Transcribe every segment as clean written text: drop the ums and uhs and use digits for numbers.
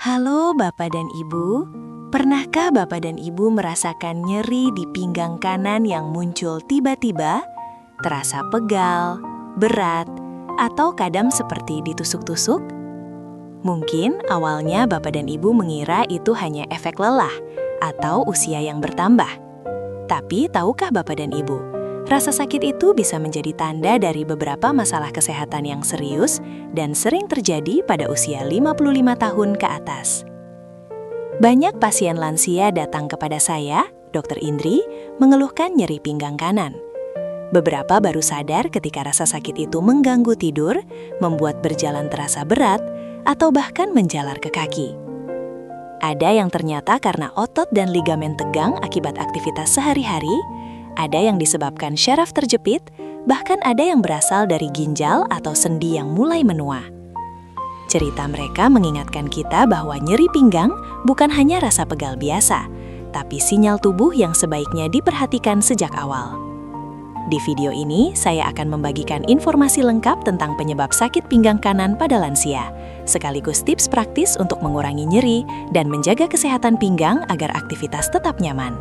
Halo Bapak dan Ibu, pernahkah Bapak dan Ibu merasakan nyeri di pinggang kanan yang muncul tiba-tiba, terasa pegal, berat, atau kadang seperti ditusuk-tusuk? Mungkin awalnya Bapak dan Ibu mengira itu hanya efek lelah atau usia yang bertambah. Tapi tahukah Bapak dan Ibu, rasa sakit itu bisa menjadi tanda dari beberapa masalah kesehatan yang serius dan sering terjadi pada usia 55 tahun ke atas. Banyak pasien lansia datang kepada saya, Dr. Indri, mengeluhkan nyeri pinggang kanan. Beberapa baru sadar ketika rasa sakit itu mengganggu tidur, membuat berjalan terasa berat, atau bahkan menjalar ke kaki. Ada yang ternyata karena otot dan ligamen tegang akibat aktivitas sehari-hari, ada yang disebabkan syaraf terjepit, bahkan ada yang berasal dari ginjal atau sendi yang mulai menua. Cerita mereka mengingatkan kita bahwa nyeri pinggang bukan hanya rasa pegal biasa, tapi sinyal tubuh yang sebaiknya diperhatikan sejak awal. Di video ini, saya akan membagikan informasi lengkap tentang penyebab sakit pinggang kanan pada lansia, sekaligus tips praktis untuk mengurangi nyeri dan menjaga kesehatan pinggang agar aktivitas tetap nyaman.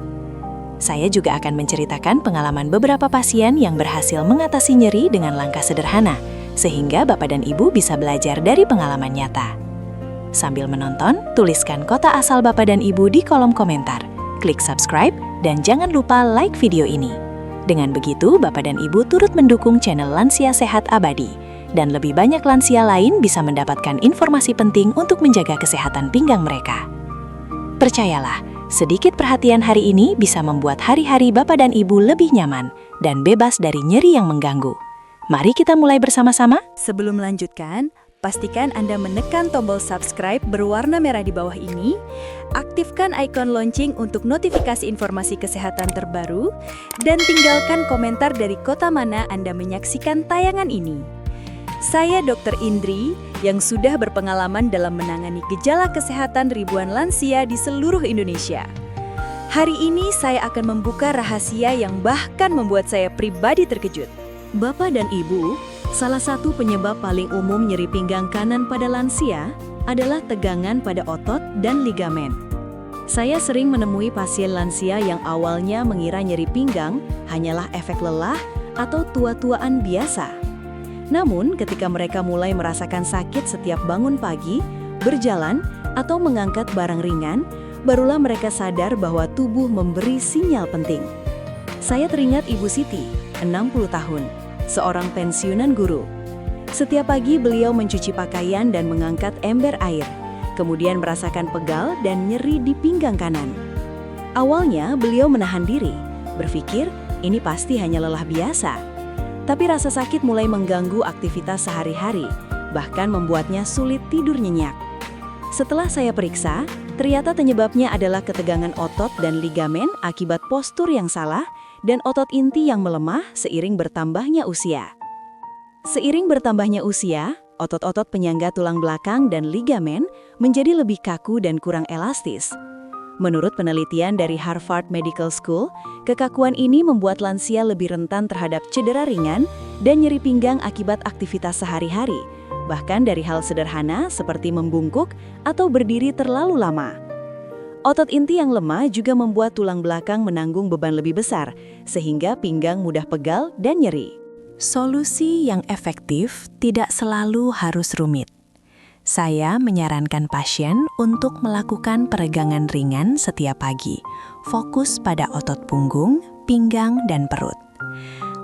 Saya juga akan menceritakan pengalaman beberapa pasien yang berhasil mengatasi nyeri dengan langkah sederhana, sehingga Bapak dan Ibu bisa belajar dari pengalaman nyata. Sambil menonton, tuliskan kota asal Bapak dan Ibu di kolom komentar. Klik subscribe dan jangan lupa like video ini. Dengan begitu, Bapak dan Ibu turut mendukung channel Lansia Sehat Abadi, dan lebih banyak lansia lain bisa mendapatkan informasi penting untuk menjaga kesehatan pinggang mereka. Percayalah, sedikit perhatian hari ini bisa membuat hari-hari Bapak dan Ibu lebih nyaman dan bebas dari nyeri yang mengganggu. Mari kita mulai bersama-sama. Sebelum melanjutkan, pastikan Anda menekan tombol subscribe berwarna merah di bawah ini, aktifkan ikon lonceng untuk notifikasi informasi kesehatan terbaru, dan tinggalkan komentar dari kota mana Anda menyaksikan tayangan ini. Saya Dr. Indri, yang sudah berpengalaman dalam menangani gejala kesehatan ribuan lansia di seluruh Indonesia. Hari ini saya akan membuka rahasia yang bahkan membuat saya pribadi terkejut. Bapak dan Ibu, salah satu penyebab paling umum nyeri pinggang kanan pada lansia adalah tegangan pada otot dan ligamen. Saya sering menemui pasien lansia yang awalnya mengira nyeri pinggang hanyalah efek lelah atau tua-tuaan biasa. Namun, ketika mereka mulai merasakan sakit setiap bangun pagi, berjalan, atau mengangkat barang ringan, barulah mereka sadar bahwa tubuh memberi sinyal penting. Saya teringat Ibu Siti, 60 tahun, seorang pensiunan guru. Setiap pagi beliau mencuci pakaian dan mengangkat ember air, kemudian merasakan pegal dan nyeri di pinggang kanan. Awalnya beliau menahan diri, berpikir ini pasti hanya lelah biasa. Tapi rasa sakit mulai mengganggu aktivitas sehari-hari, bahkan membuatnya sulit tidur nyenyak. Setelah saya periksa, ternyata penyebabnya adalah ketegangan otot dan ligamen akibat postur yang salah dan otot inti yang melemah seiring bertambahnya usia. Seiring bertambahnya usia, otot-otot penyangga tulang belakang dan ligamen menjadi lebih kaku dan kurang elastis. Menurut penelitian dari Harvard Medical School, kekakuan ini membuat lansia lebih rentan terhadap cedera ringan dan nyeri pinggang akibat aktivitas sehari-hari, bahkan dari hal sederhana seperti membungkuk atau berdiri terlalu lama. Otot inti yang lemah juga membuat tulang belakang menanggung beban lebih besar, sehingga pinggang mudah pegal dan nyeri. Solusi yang efektif tidak selalu harus rumit. Saya menyarankan pasien untuk melakukan peregangan ringan setiap pagi, fokus pada otot punggung, pinggang, dan perut.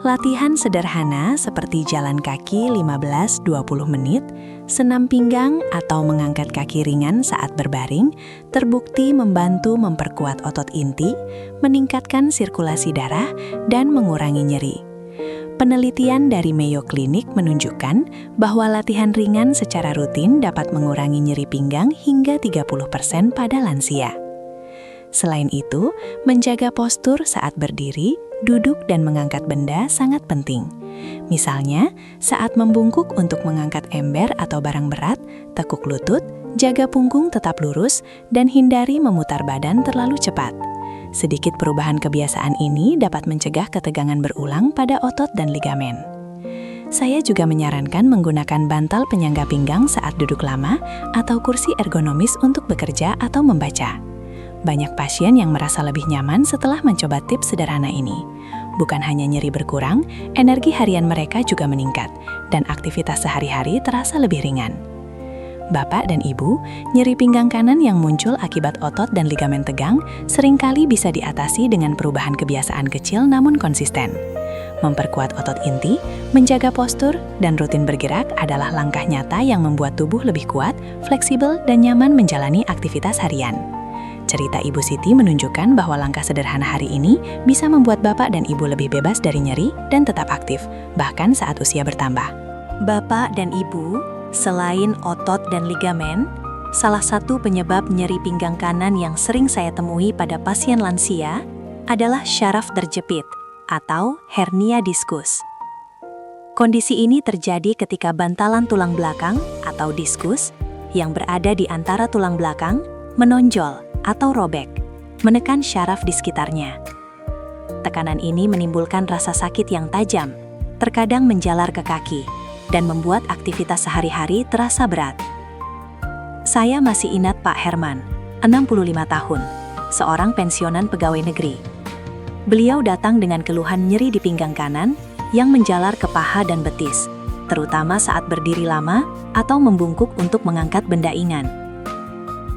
Latihan sederhana seperti jalan kaki 15-20 menit, senam pinggang atau mengangkat kaki ringan saat berbaring, terbukti membantu memperkuat otot inti, meningkatkan sirkulasi darah, dan mengurangi nyeri. Penelitian dari Mayo Clinic menunjukkan bahwa latihan ringan secara rutin dapat mengurangi nyeri pinggang hingga 30% pada lansia. Selain itu, menjaga postur saat berdiri, duduk dan mengangkat benda sangat penting. Misalnya, saat membungkuk untuk mengangkat ember atau barang berat, tekuk lutut, jaga punggung tetap lurus, dan hindari memutar badan terlalu cepat. Sedikit perubahan kebiasaan ini dapat mencegah ketegangan berulang pada otot dan ligamen. Saya juga menyarankan menggunakan bantal penyangga pinggang saat duduk lama atau kursi ergonomis untuk bekerja atau membaca. Banyak pasien yang merasa lebih nyaman setelah mencoba tips sederhana ini. Bukan hanya nyeri berkurang, energi harian mereka juga meningkat, dan aktivitas sehari-hari terasa lebih ringan. Bapak dan Ibu, nyeri pinggang kanan yang muncul akibat otot dan ligamen tegang seringkali bisa diatasi dengan perubahan kebiasaan kecil namun konsisten. Memperkuat otot inti, menjaga postur, dan rutin bergerak adalah langkah nyata yang membuat tubuh lebih kuat, fleksibel, dan nyaman menjalani aktivitas harian. Cerita Ibu Siti menunjukkan bahwa langkah sederhana hari ini bisa membuat Bapak dan Ibu lebih bebas dari nyeri dan tetap aktif, bahkan saat usia bertambah. Bapak dan Ibu, selain otot dan ligamen, salah satu penyebab nyeri pinggang kanan yang sering saya temui pada pasien lansia adalah syaraf terjepit atau hernia diskus. Kondisi ini terjadi ketika bantalan tulang belakang atau diskus yang berada di antara tulang belakang menonjol atau robek, menekan syaraf di sekitarnya. Tekanan ini menimbulkan rasa sakit yang tajam, terkadang menjalar ke kaki, dan membuat aktivitas sehari-hari terasa berat. Saya masih ingat Pak Herman, 65 tahun, seorang pensiunan pegawai negeri. Beliau datang dengan keluhan nyeri di pinggang kanan yang menjalar ke paha dan betis, terutama saat berdiri lama atau membungkuk untuk mengangkat benda ringan.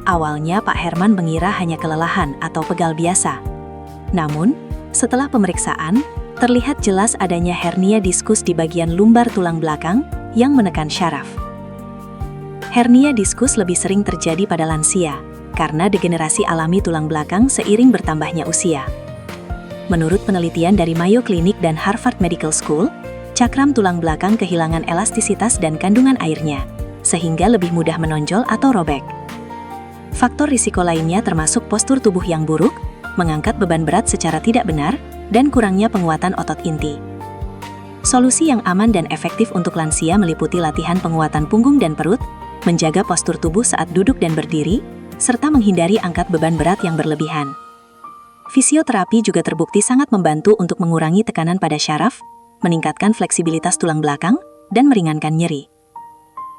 Awalnya Pak Herman mengira hanya kelelahan atau pegal biasa. Namun, setelah pemeriksaan, terlihat jelas adanya hernia diskus di bagian lumbar tulang belakang yang menekan syaraf. Hernia diskus lebih sering terjadi pada lansia karena degenerasi alami tulang belakang seiring bertambahnya usia. Menurut penelitian dari Mayo Clinic dan Harvard Medical School, cakram tulang belakang kehilangan elastisitas dan kandungan airnya, sehingga lebih mudah menonjol atau robek. Faktor risiko lainnya termasuk postur tubuh yang buruk, mengangkat beban berat secara tidak benar, dan kurangnya penguatan otot inti. Solusi yang aman dan efektif untuk lansia meliputi latihan penguatan punggung dan perut, menjaga postur tubuh saat duduk dan berdiri, serta menghindari angkat beban berat yang berlebihan. Fisioterapi juga terbukti sangat membantu untuk mengurangi tekanan pada syaraf, meningkatkan fleksibilitas tulang belakang, dan meringankan nyeri.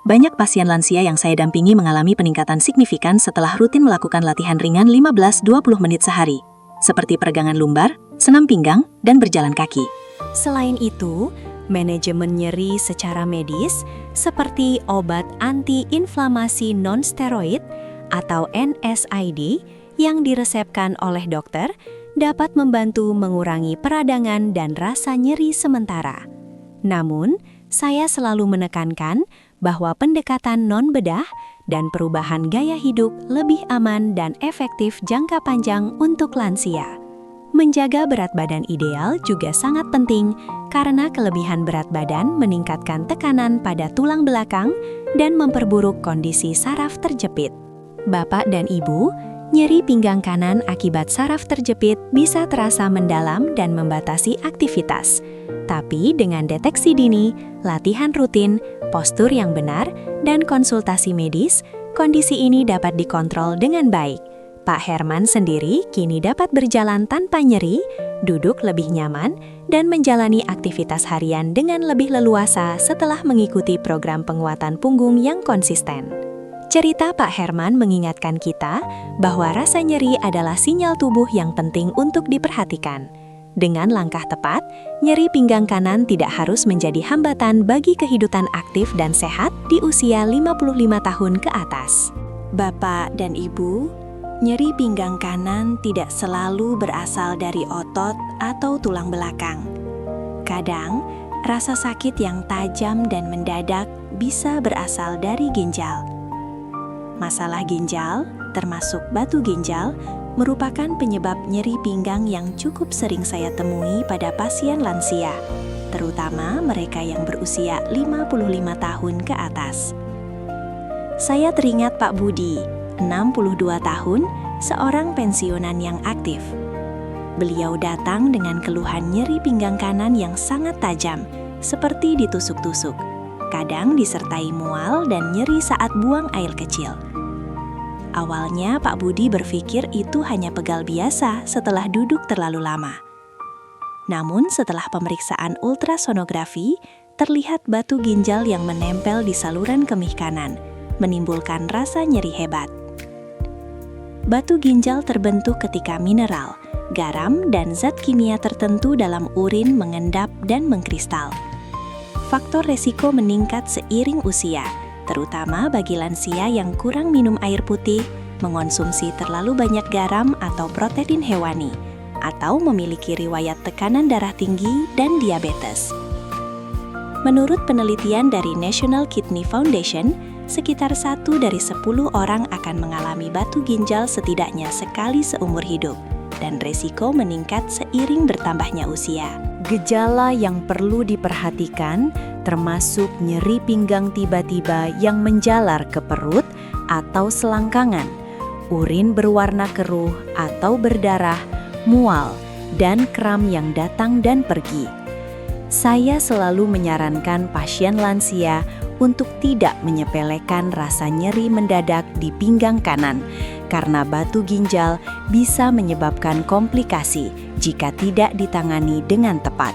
Banyak pasien lansia yang saya dampingi mengalami peningkatan signifikan setelah rutin melakukan latihan ringan 15-20 menit sehari, seperti peregangan lumbar, senam pinggang, dan berjalan kaki. Selain itu, manajemen nyeri secara medis seperti obat anti-inflamasi non-steroid atau NSAID yang diresepkan oleh dokter dapat membantu mengurangi peradangan dan rasa nyeri sementara. Namun, saya selalu menekankan bahwa pendekatan non-bedah dan perubahan gaya hidup lebih aman dan efektif jangka panjang untuk lansia. Menjaga berat badan ideal juga sangat penting karena kelebihan berat badan meningkatkan tekanan pada tulang belakang dan memperburuk kondisi saraf terjepit. Bapak dan Ibu, nyeri pinggang kanan akibat saraf terjepit bisa terasa mendalam dan membatasi aktivitas. Tapi dengan deteksi dini, latihan rutin, postur yang benar, dan konsultasi medis, kondisi ini dapat dikontrol dengan baik. Pak Herman sendiri kini dapat berjalan tanpa nyeri, duduk lebih nyaman, dan menjalani aktivitas harian dengan lebih leluasa setelah mengikuti program penguatan punggung yang konsisten. Cerita Pak Herman mengingatkan kita bahwa rasa nyeri adalah sinyal tubuh yang penting untuk diperhatikan. Dengan langkah tepat, nyeri pinggang kanan tidak harus menjadi hambatan bagi kehidupan aktif dan sehat di usia 55 tahun ke atas. Bapak dan Ibu, nyeri pinggang kanan tidak selalu berasal dari otot atau tulang belakang. Kadang, rasa sakit yang tajam dan mendadak bisa berasal dari ginjal. Masalah ginjal, termasuk batu ginjal, merupakan penyebab nyeri pinggang yang cukup sering saya temui pada pasien lansia, terutama mereka yang berusia 55 tahun ke atas. Saya teringat Pak Budi, 62 tahun, seorang pensiunan yang aktif. Beliau datang dengan keluhan nyeri pinggang kanan yang sangat tajam, seperti ditusuk-tusuk. Kadang disertai mual dan nyeri saat buang air kecil. Awalnya Pak Budi berpikir itu hanya pegal biasa setelah duduk terlalu lama. Namun setelah pemeriksaan ultrasonografi, terlihat batu ginjal yang menempel di saluran kemih kanan, menimbulkan rasa nyeri hebat. Batu ginjal terbentuk ketika mineral, garam, dan zat kimia tertentu dalam urin mengendap dan mengkristal. Faktor resiko meningkat seiring usia, terutama bagi lansia yang kurang minum air putih, mengonsumsi terlalu banyak garam atau protein hewani, atau memiliki riwayat tekanan darah tinggi dan diabetes. Menurut penelitian dari National Kidney Foundation, sekitar 1 dari 10 orang akan mengalami batu ginjal setidaknya sekali seumur hidup, dan resiko meningkat seiring bertambahnya usia. Gejala yang perlu diperhatikan termasuk nyeri pinggang tiba-tiba yang menjalar ke perut atau selangkangan, urin berwarna keruh atau berdarah, mual, dan kram yang datang dan pergi. Saya selalu menyarankan pasien lansia untuk tidak menyepelekan rasa nyeri mendadak di pinggang kanan, karena batu ginjal bisa menyebabkan komplikasi jika tidak ditangani dengan tepat.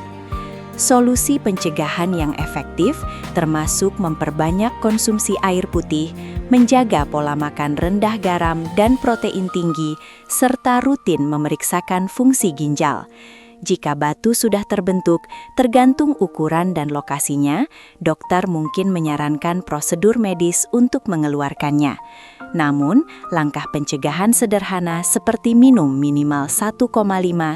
Solusi pencegahan yang efektif termasuk memperbanyak konsumsi air putih, menjaga pola makan rendah garam dan protein tinggi, serta rutin memeriksakan fungsi ginjal. Jika batu sudah terbentuk, tergantung ukuran dan lokasinya, dokter mungkin menyarankan prosedur medis untuk mengeluarkannya. Namun, langkah pencegahan sederhana seperti minum minimal 1,5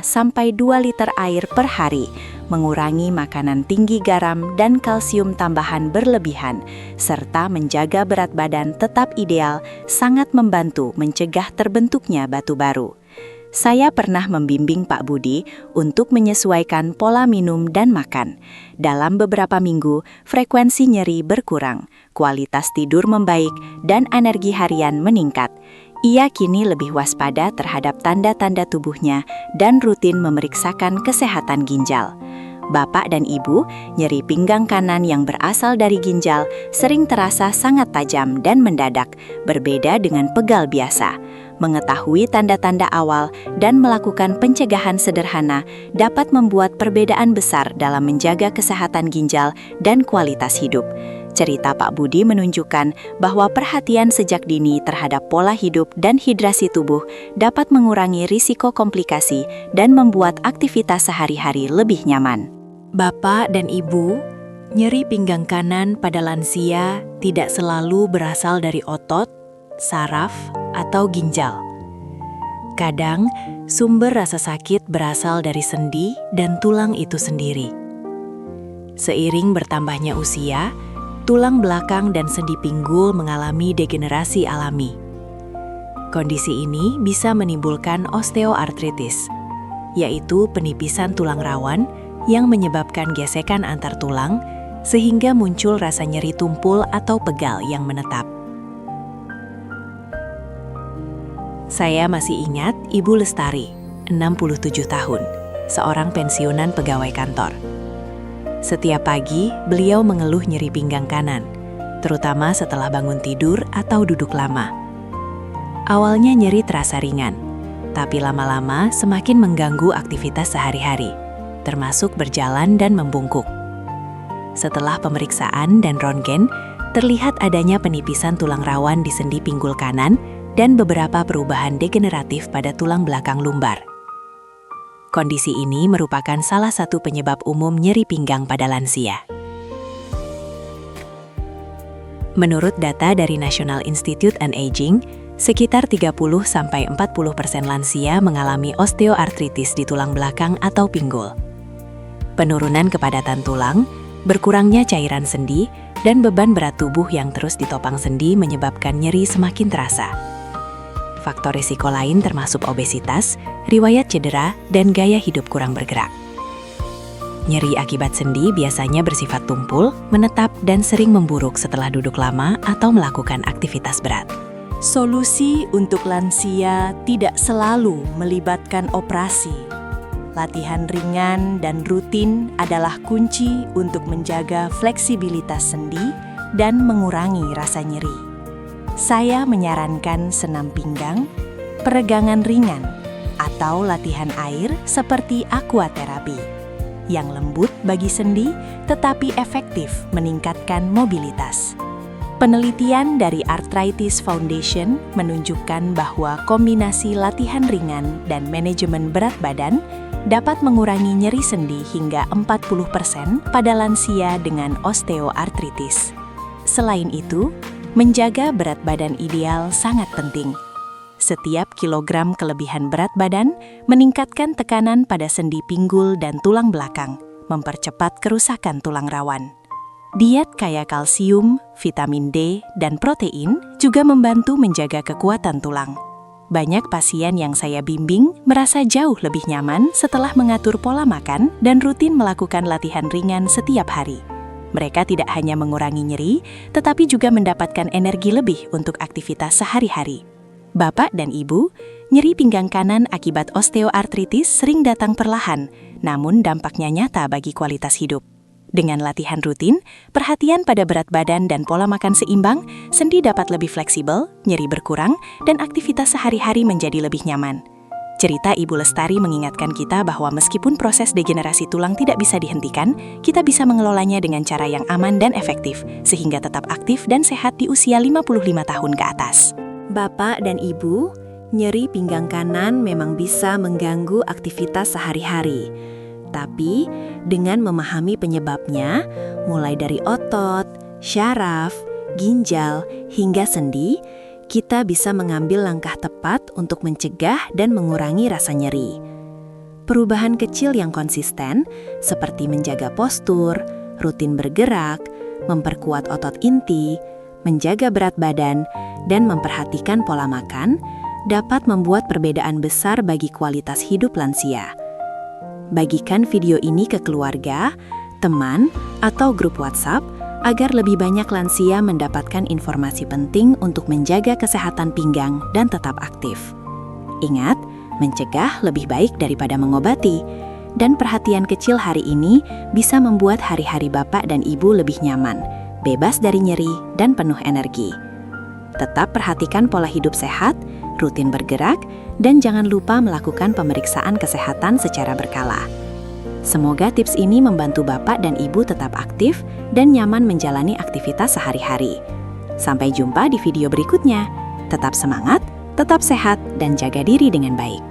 sampai 2 liter air per hari, mengurangi makanan tinggi garam dan kalsium tambahan berlebihan, serta menjaga berat badan tetap ideal sangat membantu mencegah terbentuknya batu baru. Saya pernah membimbing Pak Budi untuk menyesuaikan pola minum dan makan. Dalam beberapa minggu, frekuensi nyeri berkurang, kualitas tidur membaik, dan energi harian meningkat. Ia kini lebih waspada terhadap tanda-tanda tubuhnya dan rutin memeriksakan kesehatan ginjal. Bapak dan Ibu, nyeri pinggang kanan yang berasal dari ginjal sering terasa sangat tajam dan mendadak, berbeda dengan pegal biasa. Mengetahui tanda-tanda awal dan melakukan pencegahan sederhana dapat membuat perbedaan besar dalam menjaga kesehatan ginjal dan kualitas hidup. Cerita Pak Budi menunjukkan bahwa perhatian sejak dini terhadap pola hidup dan hidrasi tubuh dapat mengurangi risiko komplikasi dan membuat aktivitas sehari-hari lebih nyaman. Bapak dan Ibu, nyeri pinggang kanan pada lansia tidak selalu berasal dari otot, saraf, atau ginjal. Kadang, sumber rasa sakit berasal dari sendi dan tulang itu sendiri. Seiring bertambahnya usia, tulang belakang dan sendi pinggul mengalami degenerasi alami. Kondisi ini bisa menimbulkan osteoartritis, yaitu penipisan tulang rawan yang menyebabkan gesekan antar tulang, sehingga muncul rasa nyeri tumpul atau pegal yang menetap. Saya masih ingat Ibu Lestari, 67 tahun, seorang pensiunan pegawai kantor. Setiap pagi, beliau mengeluh nyeri pinggang kanan, terutama setelah bangun tidur atau duduk lama. Awalnya nyeri terasa ringan, tapi lama-lama semakin mengganggu aktivitas sehari-hari, termasuk berjalan dan membungkuk. Setelah pemeriksaan dan röntgen, terlihat adanya penipisan tulang rawan di sendi pinggul kanan dan beberapa perubahan degeneratif pada tulang belakang lumbar. Kondisi ini merupakan salah satu penyebab umum nyeri pinggang pada lansia. Menurut data dari National Institute on Aging, sekitar 30-40% lansia mengalami osteoartritis di tulang belakang atau pinggul. Penurunan kepadatan tulang, berkurangnya cairan sendi, dan beban berat tubuh yang terus ditopang sendi menyebabkan nyeri semakin terasa. Faktor risiko lain termasuk obesitas, riwayat cedera, dan gaya hidup kurang bergerak. Nyeri akibat sendi biasanya bersifat tumpul, menetap, dan sering memburuk setelah duduk lama atau melakukan aktivitas berat. Solusi untuk lansia tidak selalu melibatkan operasi. Latihan ringan dan rutin adalah kunci untuk menjaga fleksibilitas sendi dan mengurangi rasa nyeri. Saya menyarankan senam pinggang, peregangan ringan, atau latihan air seperti aquaterapi. yang lembut bagi sendi tetapi efektif meningkatkan mobilitas. Penelitian dari Arthritis Foundation menunjukkan bahwa kombinasi latihan ringan dan manajemen berat badan dapat mengurangi nyeri sendi hingga 40% pada lansia dengan osteoartritis. Selain itu, menjaga berat badan ideal sangat penting. Setiap kilogram kelebihan berat badan meningkatkan tekanan pada sendi pinggul dan tulang belakang, mempercepat kerusakan tulang rawan. Diet kaya kalsium, vitamin D, dan protein juga membantu menjaga kekuatan tulang. Banyak pasien yang saya bimbing merasa jauh lebih nyaman setelah mengatur pola makan dan rutin melakukan latihan ringan setiap hari. Mereka tidak hanya mengurangi nyeri, tetapi juga mendapatkan energi lebih untuk aktivitas sehari-hari. Bapak dan Ibu, nyeri pinggang kanan akibat osteoartritis sering datang perlahan, namun dampaknya nyata bagi kualitas hidup. Dengan latihan rutin, perhatian pada berat badan dan pola makan seimbang, sendi dapat lebih fleksibel, nyeri berkurang, dan aktivitas sehari-hari menjadi lebih nyaman. Cerita Ibu Lestari mengingatkan kita bahwa meskipun proses degenerasi tulang tidak bisa dihentikan, kita bisa mengelolanya dengan cara yang aman dan efektif, sehingga tetap aktif dan sehat di usia 55 tahun ke atas. Bapak dan Ibu, nyeri pinggang kanan memang bisa mengganggu aktivitas sehari-hari. Tapi, dengan memahami penyebabnya, mulai dari otot, syaraf, ginjal, hingga sendi, kita bisa mengambil langkah tepat untuk mencegah dan mengurangi rasa nyeri. Perubahan kecil yang konsisten, seperti menjaga postur, rutin bergerak, memperkuat otot inti, menjaga berat badan, dan memperhatikan pola makan, dapat membuat perbedaan besar bagi kualitas hidup lansia. Bagikan video ini ke keluarga, teman, atau grup WhatsApp agar lebih banyak lansia mendapatkan informasi penting untuk menjaga kesehatan pinggang dan tetap aktif. Ingat, mencegah lebih baik daripada mengobati, dan perhatian kecil hari ini bisa membuat hari-hari Bapak dan Ibu lebih nyaman, bebas dari nyeri, dan penuh energi. Tetap perhatikan pola hidup sehat, rutin bergerak, dan jangan lupa melakukan pemeriksaan kesehatan secara berkala. Semoga tips ini membantu Bapak dan Ibu tetap aktif dan nyaman menjalani aktivitas sehari-hari. Sampai jumpa di video berikutnya. Tetap semangat, tetap sehat, dan jaga diri dengan baik.